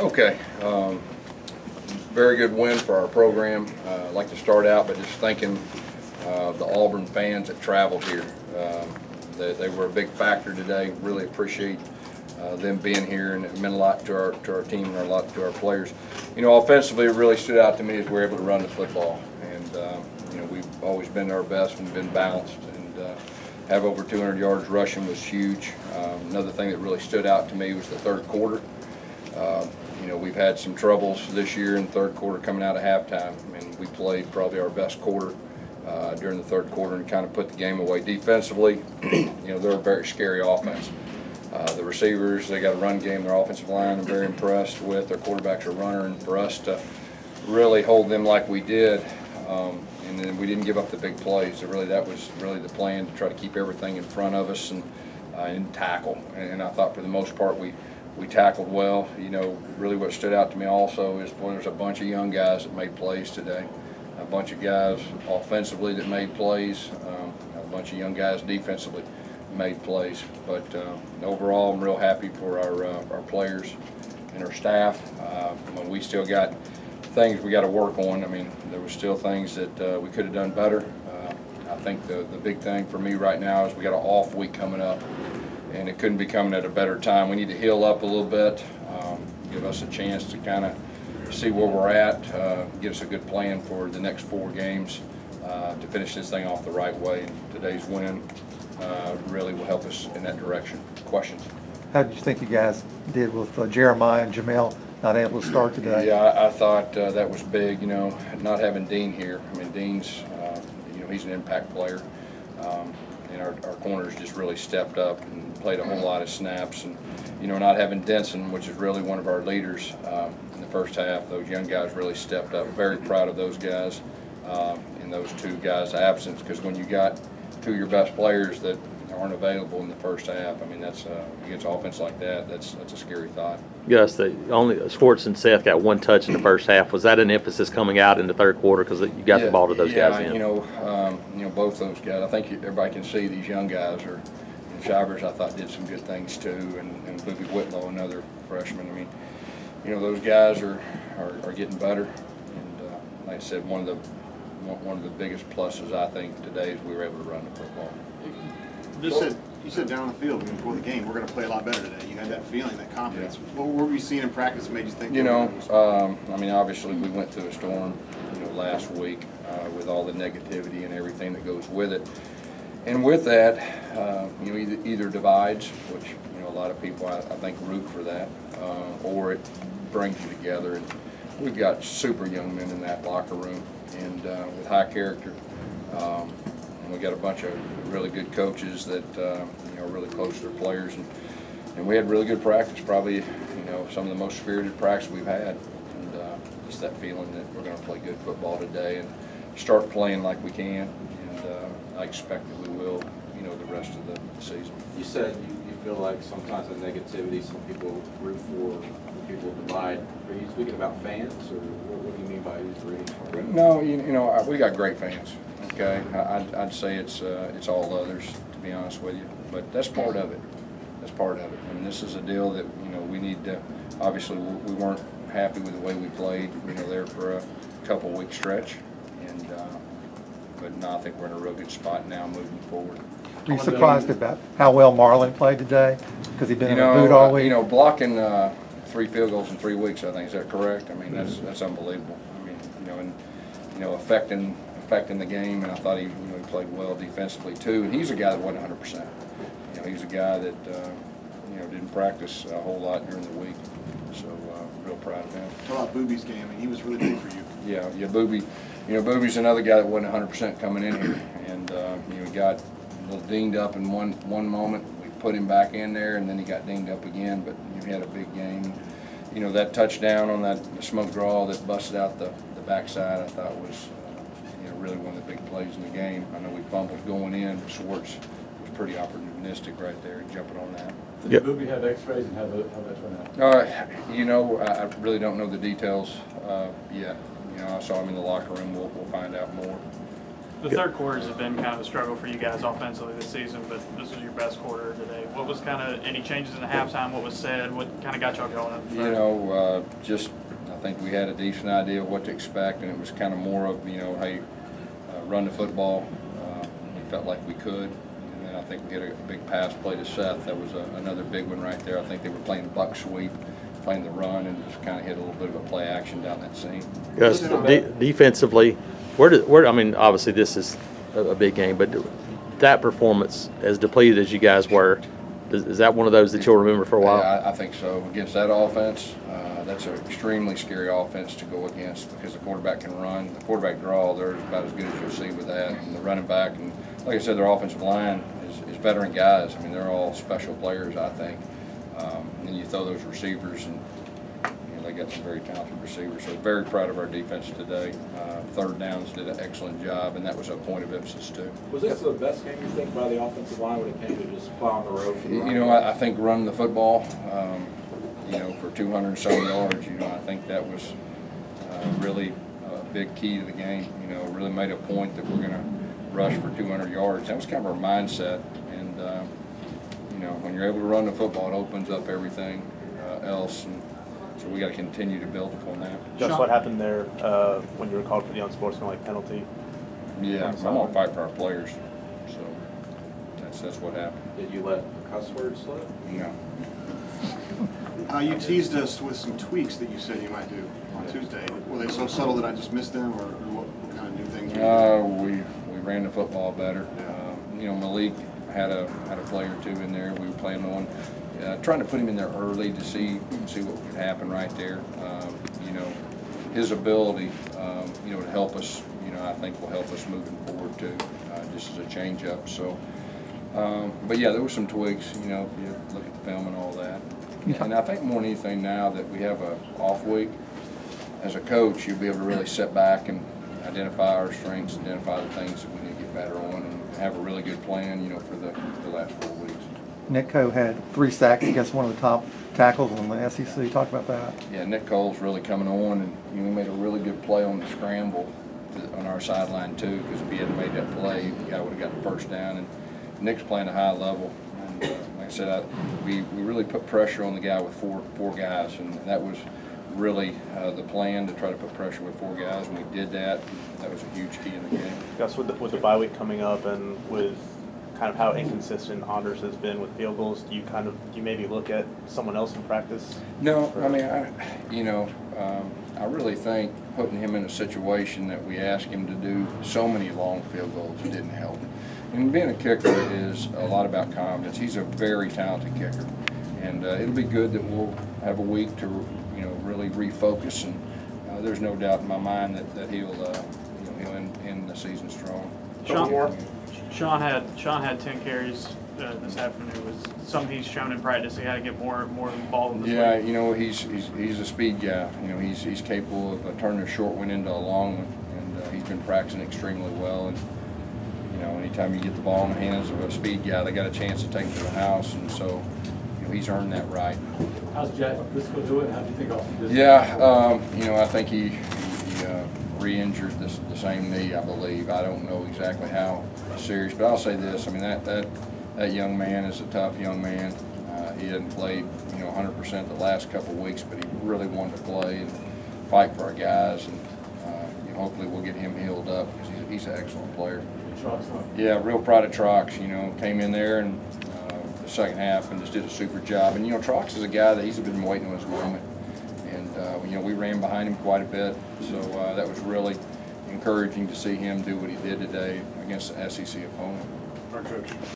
Okay. Very good win for our program. I'd like to start out by just thanking the Auburn fans that traveled here. They were a big factor today. Really appreciate them being here, and it meant a lot to our team and a lot to our players. You know, offensively, it really stood out to me as we were able to run the football, and you know, we've always been our best and been balanced, and have over 200 yards rushing was huge. Another thing that really stood out to me was the third quarter. You know, we've had some troubles this year in the third quarter coming out of halftime, and we played probably our best quarter during the third quarter and kind of put the game away defensively. You know, they're a very scary offense. The receivers, they got a run game. Their offensive line, I'm very impressed with. Their quarterback's a runner, and for us to really hold them like we did, and then we didn't give up the big plays. That was really the plan, to try to keep everything in front of us and tackle. And I thought for the most part we tackled well. You know, really what stood out to me also is, boy, there's a bunch of young guys that made plays today. A bunch of guys offensively that made plays. A bunch of young guys defensively made plays. But overall, I'm real happy for our players and our staff. We still got things we got to work on. I mean, there were still things that we could have done better. I think the big thing for me right now is we got an off week coming up, and it couldn't be coming at a better time. We need to heal up a little bit, give us a chance to kind of see where we're at, give us a good plan for the next 4 games to finish this thing off the right way. And today's win really will help us in that direction. Questions? How did you think you guys did with Jeremiah and Jamel not able to start today? Yeah, I thought that was big, you know, not having Dean here. I mean, Dean's, you know, he's an impact player. And our corners just really stepped up and played a whole lot of snaps. And, you know, not having Denson, which is really one of our leaders in the first half, those young guys really stepped up. Very proud of those guys in those 2 guys' absence, because when you got 2 of your best players that aren't available in the first half, I mean, that's against offense like that, that's a scary thought. Gus, Schwartz and Seth got 1 touch in the first half. Was that an emphasis coming out in the third quarter because you got the ball to those guys in? Yeah, you know, both those guys. I think everybody can see these young guys are. And Shivers, I thought, did some good things too, and Booby Whitlow, another freshman. I mean, you know, those guys are getting better, and like I said, one of the biggest pluses I think today is we were able to run the football. You said down on the field before the game, we're going to play a lot better today. You had that feeling, that confidence. Yeah. What were you seeing in practice that made you think? You know, I mean, obviously we went through a storm, you know, last week with all the negativity and everything that goes with it. And with that, you know, either divides, which, you know, a lot of people I think root for that, or it brings you together. And we've got super young men in that locker room, and with high character. And we got a bunch of really good coaches that you know, are really close to their players, and we had really good practice. Probably, you know, some of the most spirited practice we've had, and just that feeling that we're going to play good football today and start playing like we can. And I expect that we will, you know, the rest of the season. You said you feel like sometimes the negativity, some people root for, some people divide. Are you speaking about fans, or what do you mean by who's rooting? No, you know, we got great fans. Okay, I'd say it's all others, to be honest with you, but that's part of it. That's part of it. I mean, this is a deal that, you know, we need to. Obviously, we weren't happy with the way we played, you know, there for a couple-week stretch, and but no, I think we're in a real good spot now moving forward. Were you surprised about how well Marlon played today? Because he'd been in the boot all week. You know, blocking 3 field goals in 3 weeks, I think, is that correct? I mean, that's unbelievable. I mean, you know, and you know, affecting the game, and I thought he played well defensively too. And he's a guy that wasn't 100%. You know, he's a guy that you know, didn't practice a whole lot during the week. So real proud of him. Talk about Booby's game. I mean, he was really big for you. Yeah, Booby. You know, Booby's another guy that wasn't 100% coming in here, and you know, he got a little dinged up in one moment. We put him back in there, and then he got dinged up again. But you know, he had a big game. You know, that touchdown on that smoke draw that busted out the backside, I thought was. Really one of the big plays in the game. I know we fumbled going in, but Schwartz was pretty opportunistic right there, jumping on that. Did Booby have X-rays, and how that turned out? You know, I really don't know the details yet. You know, I saw him in the locker room. We'll find out more. The third quarters have been kind of a struggle for you guys offensively this season, but this was your best quarter today. What was kind of any changes in the halftime? What was said? What kind of got y'all going up? You know, just I think we had a decent idea of what to expect, and it was kind of more of, you know, hey, run the football. We felt like we could. And then I think we hit a big pass play to Seth. That was another big one right there. I think they were playing buck sweep, playing the run, and just kind of hit a little bit of a play action down that seam. Gus, defensively, where I mean, obviously this is a big game, but that performance, as depleted as you guys were, is that one of those that you'll remember for a while? Yeah, I think so. Against that offense, that's an extremely scary offense to go against because the quarterback can run. The quarterback draw, they're about as good as you'll see with that. And the running back, and like I said, their offensive line is veteran guys. I mean, they're all special players, I think. And you throw those receivers, and you know, they got some very talented receivers. So very proud of our defense today. Third downs did an excellent job, and that was a point of emphasis too. Was this the best game you think by the offensive line when it came to just plowing the road for the You know, I think running the football, you know, for 200 and some yards, you know, I think that was really a big key to the game. You know, really made a point that we're going to rush for 200 yards. That was kind of our mindset, and you know, when you're able to run the football, it opens up everything else, and so we got to continue to build upon that. Just what happened there when you were called for the unsportsmanlike penalty? Yeah, I'm gonna fight for our players, so that's what happened. Did you let cuss words slip? No. You teased us with some tweaks that you said you might do on Tuesday. Were they so subtle that I just missed them, or what kind of new things? We ran the football better. You know, Malik had a play or two in there. We were playing on, trying to put him in there early to see what could happen right there. You know, his ability, you know, to help us, you know, I think will help us moving forward too, just as a change up. So, but yeah, there were some tweaks. You know, if you look at the film and all that. And I think more than anything now that we have a off week, as a coach, you'll be able to really sit back and identify our strengths, identify the things that we need to get better on, and have a really good plan, you know, for the last 4 weeks. Nick Coe had 3 sacks against one of the top tackles in the SEC. Talk about that. Yeah, Nick Cole's really coming on, and you know, he made a really good play on the scramble on our sideline too, because if he hadn't made that play, the guy would have gotten the first down. And Nick's playing a high level, and like I said, we really put pressure on the guy with four guys, and that was really the plan, to try to put pressure with 4 guys, and we did that. That was a huge key in the game. Gus, with the bye week coming up and with kind of how inconsistent Anders has been with field goals, do you maybe look at someone else in practice? No, I mean, I really think putting him in a situation that we asked him to do so many long field goals didn't help. And being a kicker is a lot about confidence. He's a very talented kicker, and it'll be good that we'll have a week to, you know, really refocus. And there's no doubt in my mind that he'll, you know, he'll end the season strong. Sean had 10 carries this afternoon. Was something he's shown in practice. He had to get more involved in this Yeah, week. you know, he's a speed guy. You know, he's capable of turning a short one into a long one, and he's been practicing extremely well. And you know, anytime you get the ball in the hands of a speed guy, they got a chance to take it to the house, and so you know, he's earned that right. How's Jack Briscoe doing? How do you think off this? Yeah, you know, I think he re-injured the same knee, I believe. I don't know exactly how serious, but I'll say this: I mean, that young man is a tough young man. He hadn't played, you know, 100% the last couple of weeks, but he really wanted to play and fight for our guys, and you know, hopefully we'll get him healed up because he's an excellent player. Yeah, real proud of Trox. You know, came in there and the second half and just did a super job. And you know, Trox is a guy that he's been waiting on his moment. And you know, we ran behind him quite a bit, so that was really encouraging to see him do what he did today against the SEC opponent. Our coach.